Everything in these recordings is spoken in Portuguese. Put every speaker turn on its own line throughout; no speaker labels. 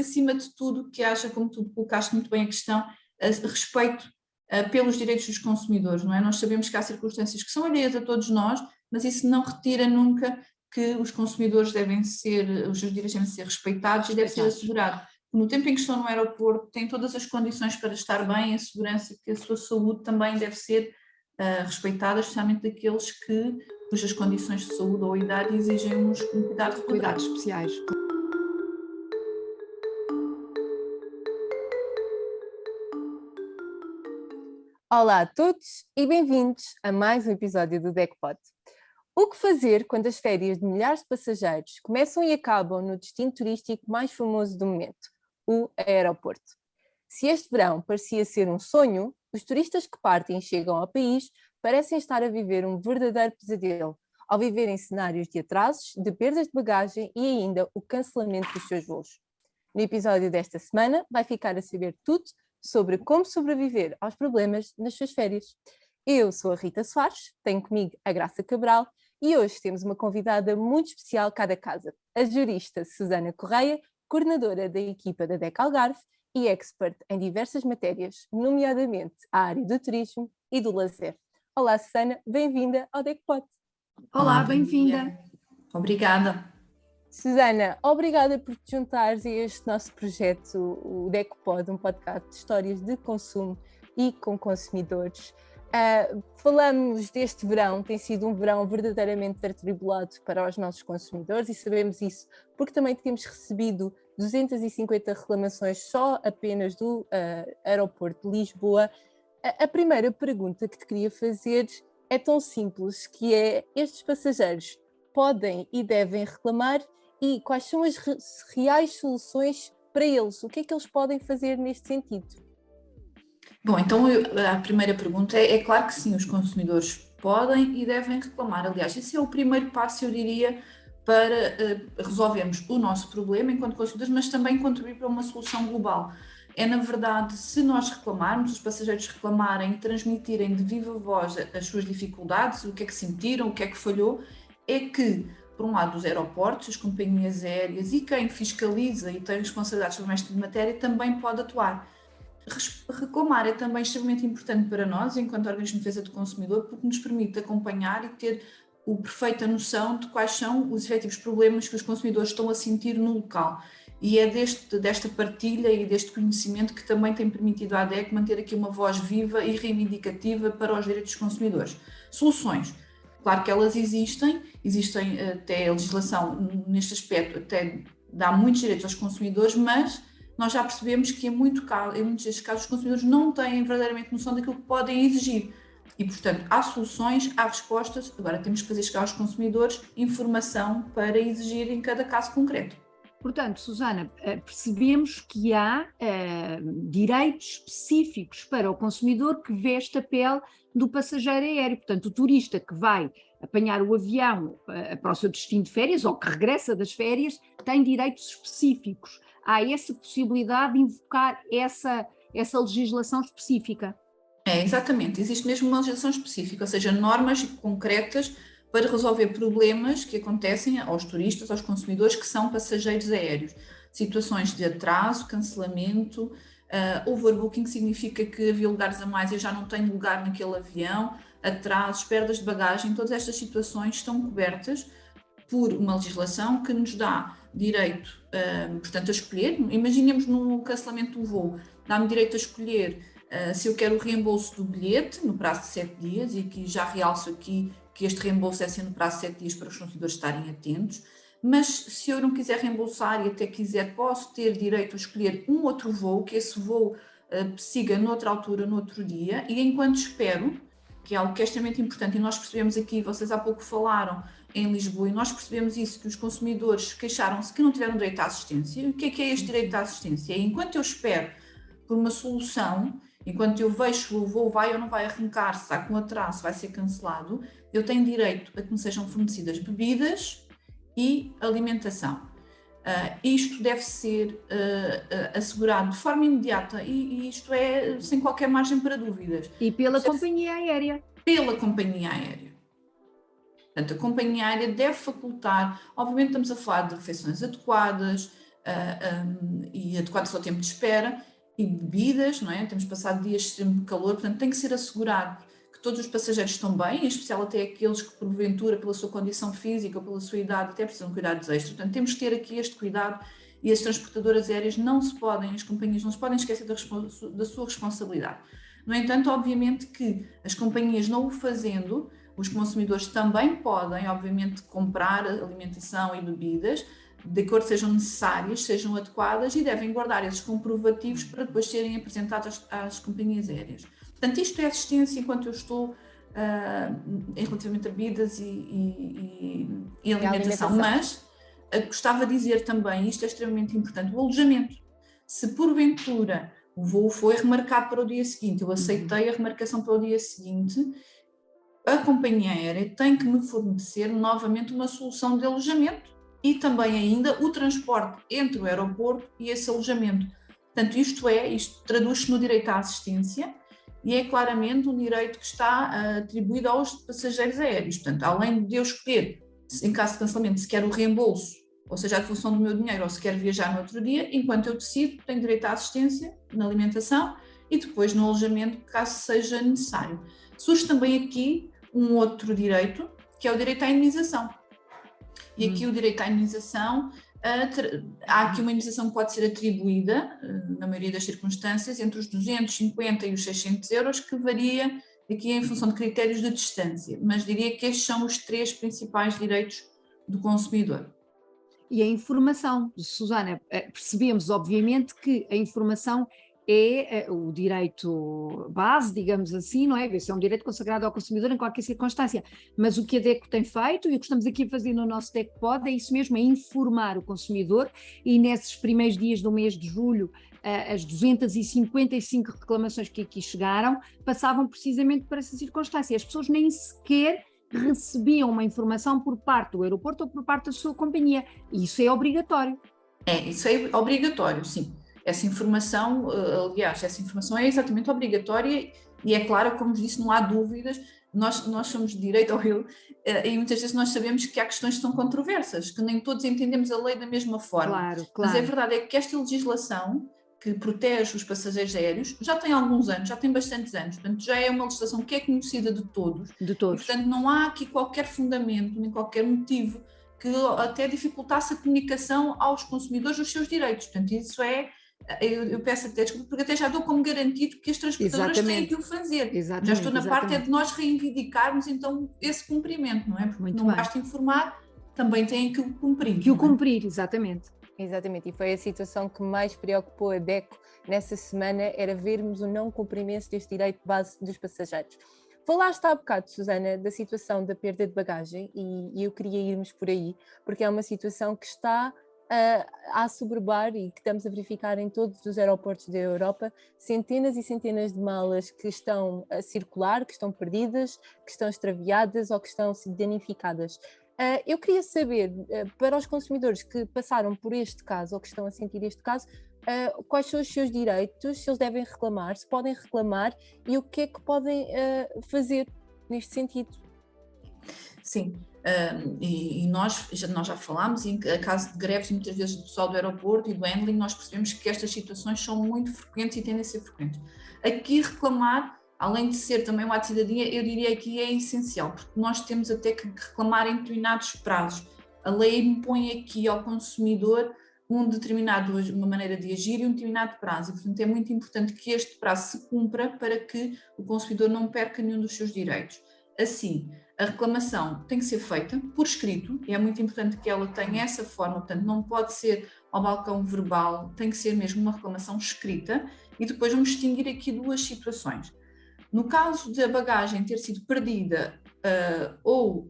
acima de tudo, que haja, como tu colocaste muito bem a questão, respeito pelos direitos dos consumidores, não é? Nós sabemos que há circunstâncias que são alheias a todos nós, mas isso não retira nunca que os consumidores os seus direitos devem ser respeitados e deve ser assegurado. No tempo em que estão no aeroporto, têm todas as condições para estar bem, a segurança e que a sua saúde também deve ser respeitada, especialmente daqueles cujas condições de saúde ou idade exigem um cuidado
Cuidados especiais. Olá a todos e bem-vindos a mais um episódio do DECPod. O que fazer quando as férias de milhares de passageiros começam e acabam no destino turístico mais famoso do momento, o aeroporto? Se este verão parecia ser um sonho, os turistas que partem e chegam ao país parecem estar a viver um verdadeiro pesadelo, ao viverem cenários de atrasos, de perdas de bagagem e ainda o cancelamento dos seus voos. No episódio desta semana vai ficar a saber tudo sobre como sobreviver aos problemas nas suas férias. Eu sou a Rita Soares, tenho comigo a Graça Cabral e hoje temos uma convidada muito especial cá da casa, a jurista Susana Correia, coordenadora da equipa da DEC Algarve e expert em diversas matérias, nomeadamente a área do turismo e do lazer. Olá Susana, bem-vinda ao DECPod.
Olá, bem-vinda. Obrigada.
Susana, obrigada por te juntares a este nosso projeto, o DECPod, um podcast de histórias de consumo e com consumidores. Falamos deste verão, tem sido um verão verdadeiramente atribulado para os nossos consumidores e sabemos isso porque também temos recebido 250 reclamações só apenas do aeroporto de Lisboa. A primeira pergunta que te queria fazer é tão simples, que é: estes passageiros podem e devem reclamar e quais são as reais soluções para eles? O que é que eles podem fazer neste sentido?
Bom, então a primeira pergunta é claro que sim, os consumidores podem e devem reclamar. Aliás, esse é o primeiro passo, eu diria, para resolvermos o nosso problema enquanto consumidores, mas também contribuir para uma solução global. É, na verdade, se nós reclamarmos, os passageiros reclamarem e transmitirem de viva voz as suas dificuldades, o que é que sentiram, o que é que falhou, é que, por um lado, os aeroportos, as companhias aéreas e quem fiscaliza e tem responsabilidades sobre esta matéria também pode atuar. Reclamar é também extremamente importante para nós, enquanto organismo de defesa do consumidor, porque nos permite acompanhar e ter a perfeita noção de quais são os efetivos problemas que os consumidores estão a sentir no local. E é desta partilha e deste conhecimento que também tem permitido à ADEC manter aqui uma voz viva e reivindicativa para os direitos dos consumidores. Soluções. Claro que elas existem até a legislação neste aspecto, até dá muitos direitos aos consumidores, mas nós já percebemos que em muitos destes casos os consumidores não têm verdadeiramente noção daquilo que podem exigir. E, portanto, há soluções, há respostas, agora temos que fazer chegar aos consumidores informação para exigir em cada caso concreto.
Portanto, Susana, percebemos que há direitos específicos para o consumidor que veste a pele do passageiro aéreo. Portanto, o turista que vai apanhar o avião para o seu destino de férias ou que regressa das férias tem direitos específicos. Há essa possibilidade de invocar essa legislação específica.
É, exatamente. Existe mesmo uma legislação específica, ou seja, normas concretas para resolver problemas que acontecem aos turistas, aos consumidores que são passageiros aéreos. Situações de atraso, cancelamento, overbooking, que significa que havia lugares a mais e eu já não tenho lugar naquele avião, atrasos, perdas de bagagem, todas estas situações estão cobertas por uma legislação que nos dá direito, portanto, a escolher. Imaginemos no cancelamento do voo, dá-me direito a escolher se eu quero o reembolso do bilhete no prazo de 7 dias, e aqui já realço aqui que este reembolso é sempre no prazo de 7 dias para os consumidores estarem atentos, mas se eu não quiser reembolsar e até quiser, posso ter direito a escolher um outro voo, que esse voo siga noutra altura, noutro dia, e enquanto espero, que é algo que é extremamente importante, e nós percebemos aqui, vocês há pouco falaram em Lisboa, e nós percebemos isso, que os consumidores queixaram-se que não tiveram direito à assistência. E o que é este direito à assistência? É enquanto eu espero por uma solução, enquanto eu vejo se o voo vai ou não vai arrancar, se está com atraso, se vai ser cancelado, eu tenho direito a que me sejam fornecidas bebidas e alimentação. Isto deve ser assegurado de forma imediata e isto é sem qualquer margem para dúvidas.
E pela companhia aérea.
Pela companhia aérea. Portanto, a companhia aérea deve facultar, obviamente estamos a falar de refeições adequadas, e adequadas ao tempo de espera, e bebidas, não é? Temos passado dias de extremo calor, portanto tem que ser assegurado que todos os passageiros estão bem, em especial até aqueles que porventura pela sua condição física ou pela sua idade até precisam de cuidados extras. Portanto temos que ter aqui este cuidado e as transportadoras aéreas as companhias não se podem esquecer da sua responsabilidade. No entanto, obviamente que as companhias não o fazendo, os consumidores também podem, obviamente, comprar alimentação e bebidas de acordo que sejam necessárias, sejam adequadas e devem guardar esses comprovativos para depois serem apresentados às companhias aéreas. Portanto, isto é assistência enquanto eu estou em relativamente a bebidas e alimentação, mas gostava de dizer também, isto é extremamente importante, o alojamento. Se porventura o voo foi remarcado para o dia seguinte, eu aceitei a remarcação para o dia seguinte, a companhia aérea tem que me fornecer novamente uma solução de alojamento e também ainda o transporte entre o aeroporto e esse alojamento. Portanto, isto traduz-se no direito à assistência e é claramente um direito que está atribuído aos passageiros aéreos. Portanto, além de eu escolher, em caso de cancelamento, se quer o reembolso, ou seja, a devolução do meu dinheiro, ou se quer viajar no outro dia, enquanto eu decido, tenho direito à assistência na alimentação e depois no alojamento, caso seja necessário. Surge também aqui um outro direito, que é o direito à indemnização. E aqui o direito à indemnização, há aqui uma indemnização que pode ser atribuída, na maioria das circunstâncias, entre os 250 e os 600 euros, que varia aqui em função de critérios de distância, mas diria que estes são os 3 principais direitos do consumidor.
E a informação, Susana, percebemos obviamente que a informação é o direito base, digamos assim, não é? Esse é um direito consagrado ao consumidor em qualquer circunstância, mas o que a DECO tem feito e o que estamos aqui a fazer no nosso DECOPOD é isso mesmo, é informar o consumidor, e nesses primeiros dias do mês de julho, as 255 reclamações que aqui chegaram passavam precisamente por essa circunstância. As pessoas nem sequer recebiam uma informação por parte do aeroporto ou por parte da sua companhia, e isso é obrigatório.
Isso é obrigatório, sim. Essa informação, aliás, essa informação é exatamente obrigatória e é claro, como disse, não há dúvidas, nós somos de direito ao eu, e muitas vezes nós sabemos que há questões que são controversas, que nem todos entendemos a lei da mesma forma.
Claro.
Mas a verdade é que esta legislação que protege os passageiros aéreos já tem alguns anos, já tem bastantes anos, portanto já é uma legislação que é conhecida de todos.
De todos.
E, portanto não há aqui qualquer fundamento, nem qualquer motivo que até dificultasse a comunicação aos consumidores dos seus direitos. Portanto, isso eu peço até desculpa, porque até já dou como garantido que as transportadoras têm que o fazer. Já estou na parte de nós reivindicarmos então esse cumprimento, não é? Porque não basta informar, também têm que o cumprir.
Que o cumprir, exatamente.
Exatamente, e foi a situação que mais preocupou a DECO nessa semana, era vermos o não cumprimento deste direito base dos passageiros. Falaste há bocado, Susana, da situação da perda de bagagem e eu queria irmos por aí, porque é uma situação que está a assoberbar e que estamos a verificar em todos os aeroportos da Europa, centenas e centenas de malas que estão a circular, que estão perdidas, que estão extraviadas ou que estão danificadas. Eu queria saber, para os consumidores que passaram por este caso ou que estão a sentir este caso, quais são os seus direitos, se eles devem reclamar, se podem reclamar e o que é que podem fazer neste sentido.
Sim, e nós já falámos, em caso de greves muitas vezes do pessoal do aeroporto e do handling, nós percebemos que estas situações são muito frequentes e tendem a ser frequentes. Aqui reclamar, além de ser também um ato de cidadania, eu diria que é essencial, porque nós temos até que reclamar em determinados prazos. A lei impõe aqui ao consumidor uma maneira de agir e um determinado prazo, e portanto é muito importante que este prazo se cumpra para que o consumidor não perca nenhum dos seus direitos. Assim, a reclamação tem que ser feita por escrito, e é muito importante que ela tenha essa forma, portanto não pode ser ao balcão verbal, tem que ser mesmo uma reclamação escrita, e depois vamos distinguir aqui duas situações. No caso da bagagem ter sido perdida ou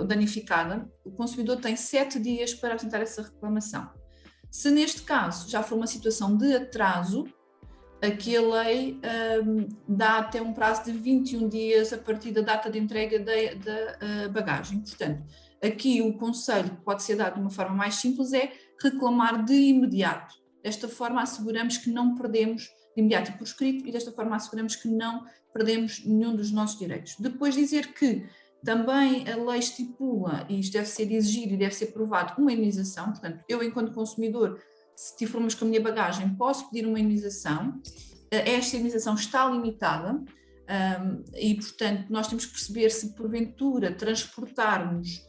danificada, o consumidor tem 7 dias para apresentar essa reclamação. Se neste caso já for uma situação de atraso, aqui a lei dá até um prazo de 21 dias a partir da data de entrega da bagagem. Portanto, aqui o conselho que pode ser dado de uma forma mais simples é reclamar de imediato. Desta forma asseguramos que não perdemos de imediato e por escrito, e desta forma asseguramos que não perdemos nenhum dos nossos direitos. Depois dizer que Também a lei estipula, e isto deve ser exigido e deve ser provado, uma indemnização. Portanto, eu, enquanto consumidor, se tive problemas com a minha bagagem, posso pedir uma indemnização. Esta indemnização está limitada e, portanto, nós temos que perceber se, porventura, transportarmos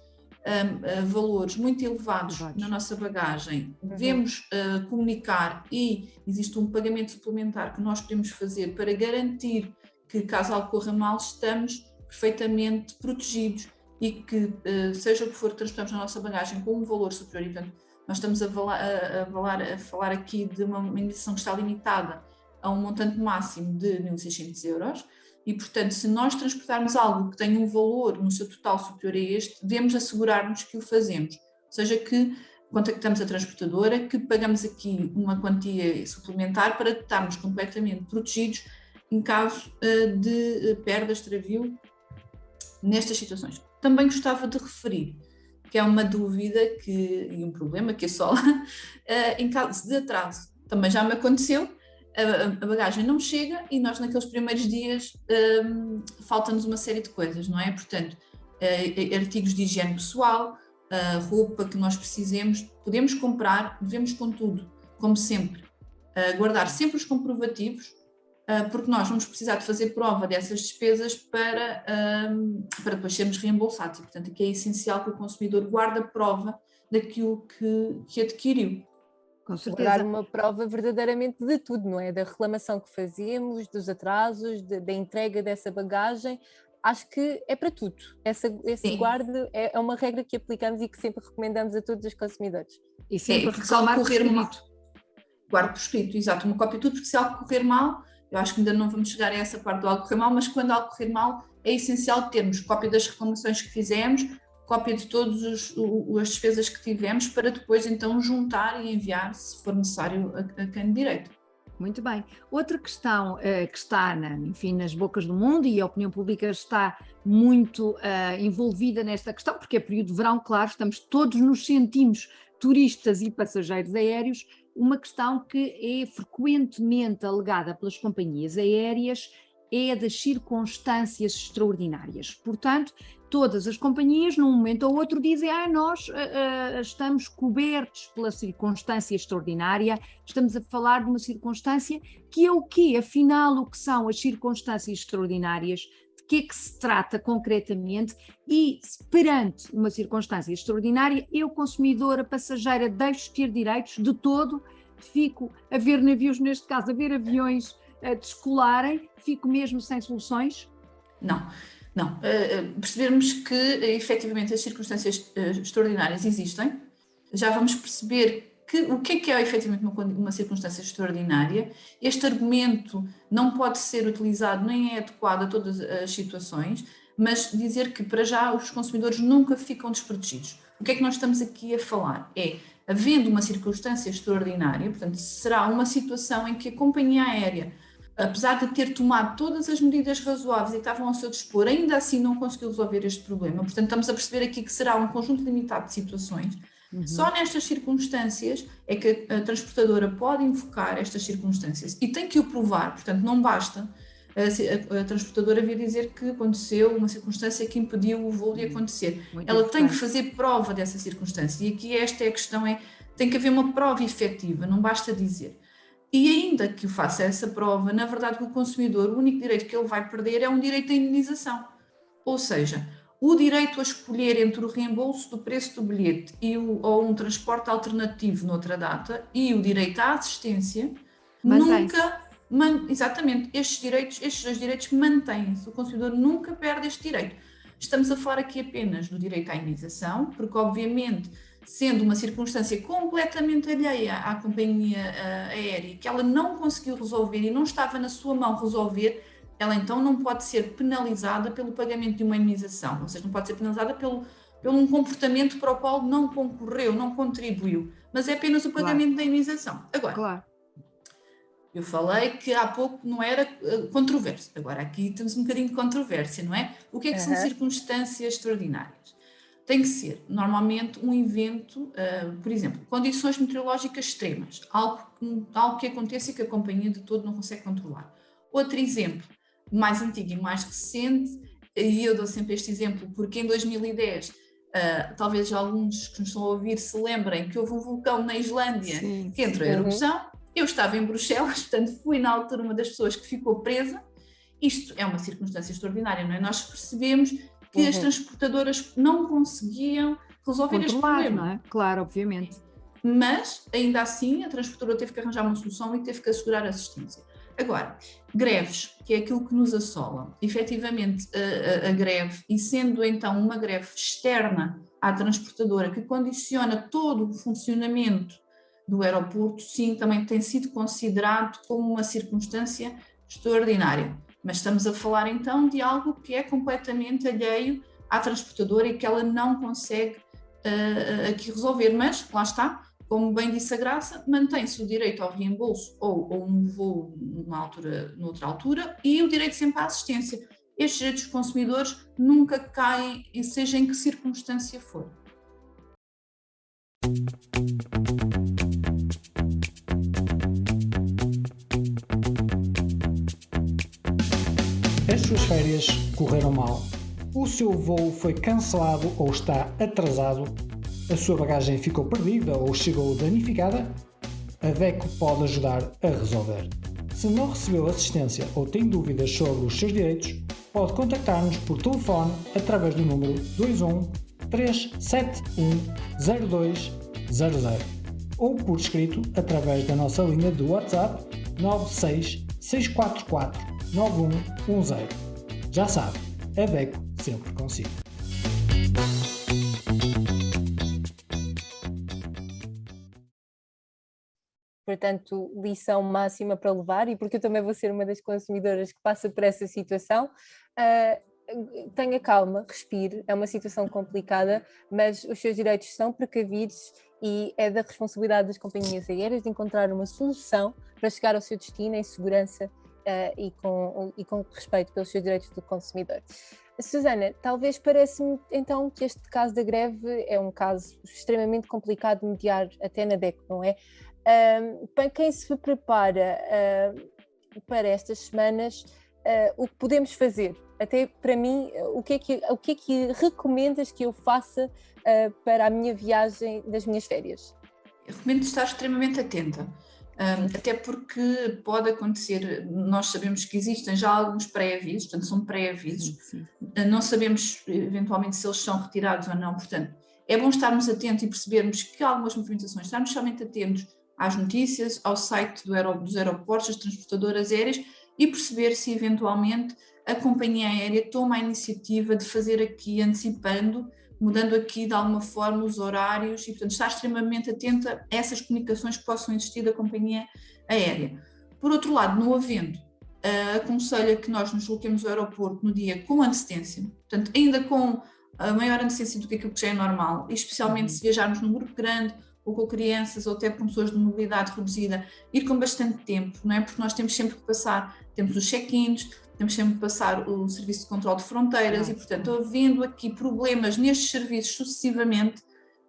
valores muito elevados na nossa bagagem, devemos comunicar, e existe um pagamento suplementar que nós podemos fazer para garantir que, caso algo corra mal, estamos perfeitamente protegidos e que, seja o que for que transportamos na nossa bagagem com um valor superior, e, portanto, nós estamos a falar aqui de uma indemnização que está limitada a um montante máximo de 1.600 euros, e, portanto, se nós transportarmos algo que tenha um valor no seu total superior a este, devemos assegurar-nos que o fazemos, ou seja, que contactamos a transportadora, que pagamos aqui uma quantia suplementar para estarmos completamente protegidos em caso de perda, extravio, nestas situações. Também gostava de referir que é uma dúvida e um problema que assola em caso de atraso. Também já me aconteceu, a bagagem não chega e nós naqueles primeiros dias falta-nos uma série de coisas, não é? Portanto, artigos de higiene pessoal, roupa que nós precisemos, podemos comprar, devemos, contudo, como sempre, guardar sempre os comprovativos, porque nós vamos precisar de fazer prova dessas despesas para depois sermos reembolsados, e, portanto, aqui é essencial que o consumidor guarde a prova daquilo que adquiriu.
Com certeza. Dar uma prova verdadeiramente de tudo, não é? Da reclamação que fazíamos, dos atrasos, da entrega dessa bagagem. Acho que é para tudo. Esse guarde é uma regra que aplicamos e que sempre recomendamos a todos os consumidores.
E sempre reclamar por escrito.
Guarde por escrito, exato, uma cópia de tudo, porque se algo correr mal, eu acho que ainda não vamos chegar a essa parte do algo correr mal, mas quando algo correr mal é essencial termos cópia das reclamações que fizemos, cópia de todas as despesas que tivemos, para depois então juntar e enviar, se for necessário, a quem de direito.
Muito bem. Outra questão que está, nas bocas do mundo, e a opinião pública está muito envolvida nesta questão, porque é período de verão, claro, todos nos sentimos turistas e passageiros aéreos. Uma questão que é frequentemente alegada pelas companhias aéreas é a das circunstâncias extraordinárias. Portanto, todas as companhias, num momento ou outro, dizem: nós estamos cobertos pela circunstância extraordinária. Estamos a falar de uma circunstância que é o quê? Afinal, o que são as circunstâncias extraordinárias? De que é que se trata concretamente? E, perante uma circunstância extraordinária, eu, consumidora, passageira, deixo de ter direitos de todo, fico a ver navios, neste caso, a ver aviões descolarem, fico mesmo sem soluções?
Não. Percebermos que efetivamente as circunstâncias extraordinárias existem, já vamos perceber o que é efetivamente uma circunstância extraordinária. Este argumento não pode ser utilizado, nem é adequado a todas as situações, mas dizer que, para já, os consumidores nunca ficam desprotegidos. O que é que nós estamos aqui a falar? Havendo uma circunstância extraordinária, portanto, será uma situação em que a companhia aérea, apesar de ter tomado todas as medidas razoáveis e que estavam ao seu dispor, ainda assim não conseguiu resolver este problema. Portanto, estamos a perceber aqui que será um conjunto limitado de situações. Só nestas circunstâncias é que a transportadora pode invocar estas circunstâncias e tem que o provar. Portanto, não basta a transportadora vir dizer que aconteceu uma circunstância que impediu o voo de acontecer. Ela tem que fazer prova dessa circunstância, e aqui esta é a questão, tem que haver uma prova efetiva, não basta dizer. E ainda que o faça essa prova, na verdade, o consumidor, o único direito que ele vai perder é um direito à indemnização. Ou seja, o direito a escolher entre o reembolso do preço do bilhete ou um transporte alternativo noutra data, e o direito à assistência, exatamente, estes dois direitos mantêm-se. O consumidor nunca perde este direito. Estamos a falar aqui apenas do direito à indemnização, porque, obviamente, sendo uma circunstância completamente alheia à companhia aérea, que ela não conseguiu resolver e não estava na sua mão resolver, ela então não pode ser penalizada pelo pagamento de uma indemnização, ou seja, não pode ser penalizada pelo um comportamento para o qual não concorreu, não contribuiu, mas é apenas o pagamento da indemnização. Agora, eu falei que há pouco não era controverso, agora aqui temos um bocadinho de controvérsia, não é? O que é que são circunstâncias extraordinárias? Tem que ser, normalmente, um evento, por exemplo, condições meteorológicas extremas, algo que aconteça e que a companhia de todo não consegue controlar. Outro exemplo, mais antigo e mais recente, e eu dou sempre este exemplo, porque em 2010, talvez alguns que nos estão a ouvir se lembrem que houve um vulcão na Islândia que entrou em erupção. Eu estava em Bruxelas, portanto fui na altura uma das pessoas que ficou presa. Isto é uma circunstância extraordinária, não é? Nós percebemos que as transportadoras não conseguiam resolver este problema.
Não é? Claro, obviamente.
Mas, ainda assim, a transportadora teve que arranjar uma solução e teve que assegurar a assistência. Agora, greves, que é aquilo que nos assola. Efetivamente, a greve, e sendo então uma greve externa à transportadora, que condiciona todo o funcionamento do aeroporto, sim, também tem sido considerado como uma circunstância extraordinária. Mas estamos a falar então de algo que é completamente alheio à transportadora e que ela não consegue aqui resolver, mas lá está, como bem disse a Graça, mantém-se o direito ao reembolso ou um voo noutra altura e o direito sempre à assistência. Estes direitos dos consumidores nunca caem, seja em que circunstância for.
As suas férias correram mal. O seu voo foi cancelado ou está atrasado. A sua bagagem ficou perdida ou chegou danificada. A DECO pode ajudar a resolver. Se não recebeu assistência ou tem dúvidas sobre os seus direitos, pode contactar-nos por telefone através do número 21 371 0200 ou por escrito através da nossa linha do WhatsApp 96 644 9110. Já sabe, a DECO sempre consigo.
Portanto, lição máxima para levar, e porque eu também vou ser uma das consumidoras que passa por essa situação, tenha calma, respire, é uma situação complicada, mas os seus direitos são precavidos e é da responsabilidade das companhias aéreas de encontrar uma solução para chegar ao seu destino em segurança e com respeito pelos seus direitos do consumidor. Susana, talvez parece-me então que este caso da greve é um caso extremamente complicado de mediar até na DECO, não é? Para quem se prepara para estas semanas, o que podemos fazer? Até para mim, o que é que recomendas que eu faça para a minha viagem das minhas férias?
Eu recomendo estar extremamente atenta, até porque pode acontecer, nós sabemos que existem já alguns pré-avisos, portanto são pré-avisos, não sabemos eventualmente se eles são retirados ou não, portanto é bom estarmos atentos e percebermos que algumas movimentações, estarmos somente atentos às notícias, ao site dos aeroportos, das transportadoras aéreas e perceber se eventualmente a companhia aérea toma a iniciativa de fazer aqui, antecipando, mudando aqui de alguma forma os horários e, portanto, estar extremamente atenta a essas comunicações que possam existir da companhia aérea. Por outro lado, não havendo, aconselho que nós nos desloquemos ao aeroporto no dia com antecedência, portanto, ainda com a maior antecedência do que aquilo que já é normal, e especialmente se viajarmos num grupo grande, ou com crianças, ou até com pessoas de mobilidade reduzida, ir com bastante tempo, não é? Porque nós temos sempre que passar, temos os check-ins, temos sempre que passar o serviço de controle de fronteiras e, portanto, havendo aqui problemas nestes serviços sucessivamente,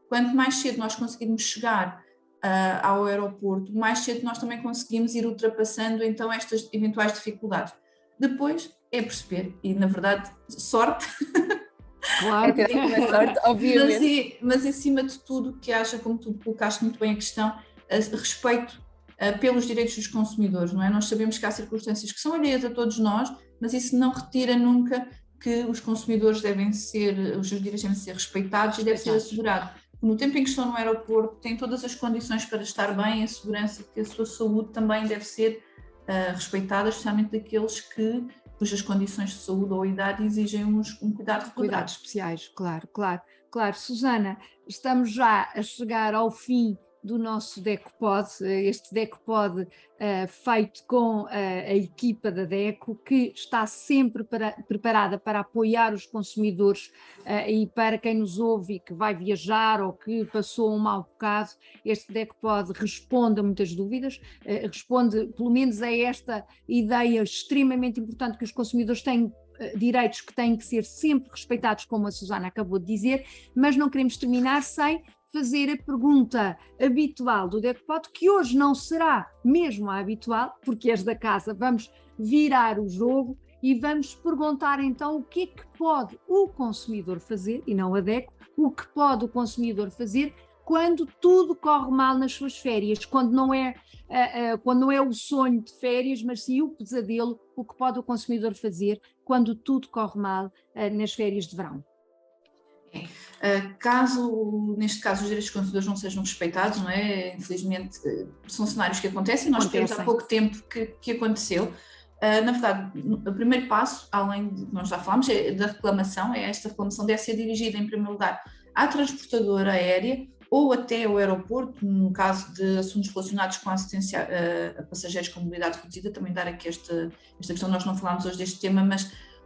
quanto mais cedo nós conseguirmos chegar ao aeroporto, mais cedo nós também conseguimos ir ultrapassando então estas eventuais dificuldades. Depois é perceber, e na verdade, sorte.
Claro,
é ter uma sorte, obviamente.
Mas acima de tudo, que haja, como tu colocaste muito bem a questão, respeito pelos direitos dos consumidores, não é? Nós sabemos que há circunstâncias que são alheias a todos nós, mas isso não retira nunca que os consumidores os seus direitos devem ser respeitados e deve ser assegurado. No tempo em que estão no aeroporto, têm todas as condições para estar bem, a segurança, que a sua saúde também deve ser respeitada, especialmente daqueles cujas condições de saúde ou idade exigem um cuidado.
Cuidados especiais, claro. Susana, estamos já a chegar ao fim do nosso DECOPOD, este DECOPOD feito com a equipa da DECO, que está sempre preparada para apoiar os consumidores e para quem nos ouve e que vai viajar ou que passou um mau bocado, este DECOPOD responde a muitas dúvidas, responde pelo menos a esta ideia extremamente importante que os consumidores têm direitos que têm que ser sempre respeitados, como a Susana acabou de dizer, mas não queremos terminar sem fazer a pergunta habitual do DECOPOD, que hoje não será mesmo a habitual, porque és da casa, vamos virar o jogo e vamos perguntar então o que é que pode o consumidor fazer, e não a DECO, o que pode o consumidor fazer quando tudo corre mal nas suas férias, quando não é o sonho de férias, mas sim o pesadelo, o que pode o consumidor fazer quando tudo corre mal nas férias de verão.
Neste caso, os direitos dos consumidores não sejam respeitados, não é? Infelizmente, são cenários que acontecem. Nós temos há pouco tempo que aconteceu. Na verdade, o primeiro passo, além de que nós já falámos, da reclamação. Esta reclamação deve ser dirigida, em primeiro lugar, à transportadora aérea ou até ao aeroporto, no caso de assuntos relacionados com a assistência a passageiros com mobilidade reduzida. Também dar aqui esta questão, nós não falámos hoje deste tema,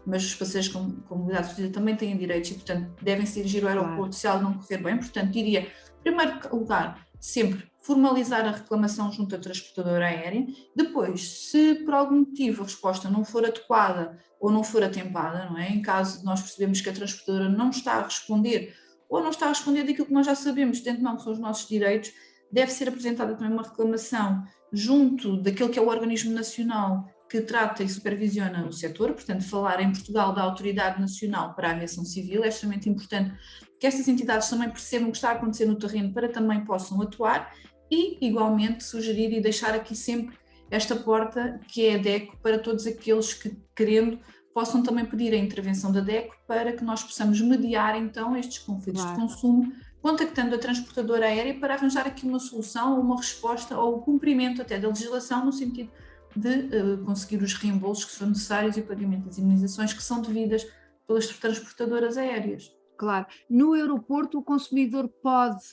mas os passageiros com mobilidade reduzida também têm direitos e, portanto, devem se dirigir ao aeroporto se algo não correr bem. Portanto, diria, em primeiro lugar, sempre formalizar a reclamação junto à transportadora aérea. Depois, se por algum motivo a resposta não for adequada ou não for atempada, não é? Em caso de nós percebemos que a transportadora não está a responder ou não está a responder daquilo que nós já sabemos, de antemão que são os nossos direitos, deve ser apresentada também uma reclamação junto daquele que é o organismo nacional que trata e supervisiona o setor. Portanto, falar em Portugal da Autoridade Nacional para a Aviação Civil é extremamente importante que estas entidades também percebam o que está a acontecer no terreno para também possam atuar e, igualmente, sugerir e deixar aqui sempre esta porta que é a DECO para todos aqueles que, querendo, possam também pedir a intervenção da DECO para que nós possamos mediar, então, estes conflitos de consumo, contactando a transportadora aérea para arranjar aqui uma solução ou uma resposta ou o cumprimento até da legislação no sentido de conseguir os reembolsos que são necessários e o pagamento das indemnizações que são devidas pelas transportadoras aéreas.
Claro. No aeroporto, o consumidor pode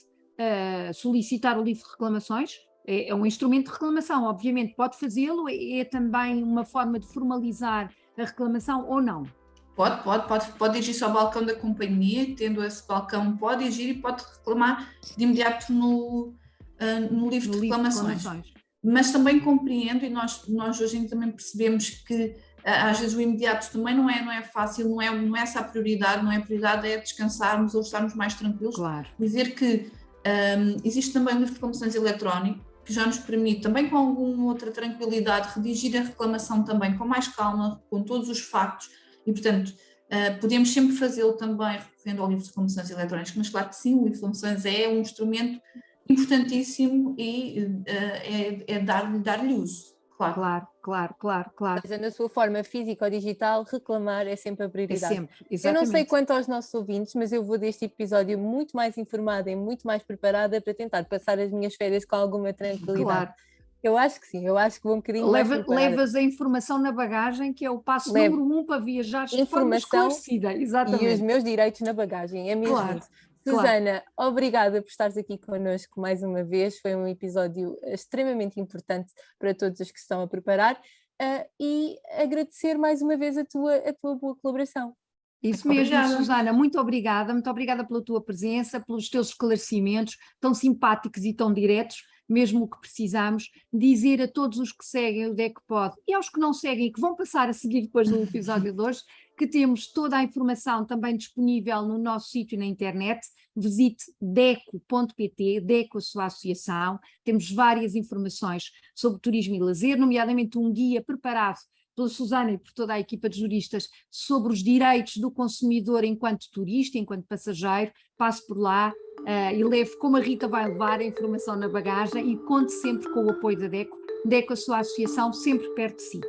solicitar o livro de reclamações, é um instrumento de reclamação, obviamente pode fazê-lo, é também uma forma de formalizar a reclamação ou não?
Pode dirigir-se ao balcão da companhia, tendo esse balcão pode dirigir e pode reclamar de imediato no livro de reclamações. Mas também compreendo, e nós hoje ainda também percebemos que às vezes o imediato também não é fácil, não é essa a prioridade, não é a prioridade, é descansarmos ou estarmos mais tranquilos.
Claro.
Dizer que existe também o livro de reclamações eletrónico, que já nos permite também com alguma outra tranquilidade redigir a reclamação também com mais calma, com todos os factos e, portanto, podemos sempre fazê-lo também recorrendo ao livro de reclamações eletrónicas, mas claro que sim, o livro de reclamações é um instrumento importantíssimo e é dar-lhe uso, claro.
Claro.
Seja na sua forma física ou digital, reclamar é sempre a prioridade.
É sempre, exatamente.
Eu não sei quanto aos nossos ouvintes, mas eu vou deste episódio muito mais informada e muito mais preparada para tentar passar as minhas férias com alguma tranquilidade.
Claro.
Eu acho que sim, eu acho que vou um bocadinho mais preparada.
Levas a informação na bagagem, que é o passo número 1 para viajar de forma esclarecida. Exatamente.
E os meus direitos na bagagem, é mesmo isso. Susana, obrigada por estares aqui connosco mais uma vez, foi um episódio extremamente importante para todos os que estão a preparar e agradecer mais uma vez a tua boa colaboração.
Isso mesmo, Susana, muito obrigada pela tua presença, pelos teus esclarecimentos tão simpáticos e tão diretos, mesmo o que precisamos, dizer a todos os que seguem o DECPod e aos que não seguem e que vão passar a seguir depois do episódio de hoje, que temos toda a informação também disponível no nosso sítio na internet, visite deco.pt, Deco a sua associação, temos várias informações sobre turismo e lazer, nomeadamente um guia preparado pela Susana e por toda a equipa de juristas sobre os direitos do consumidor enquanto turista, enquanto passageiro. Passe por lá e leve, como a Rita vai levar, a informação na bagagem e conte sempre com o apoio da DECO, a sua associação, sempre perto de si.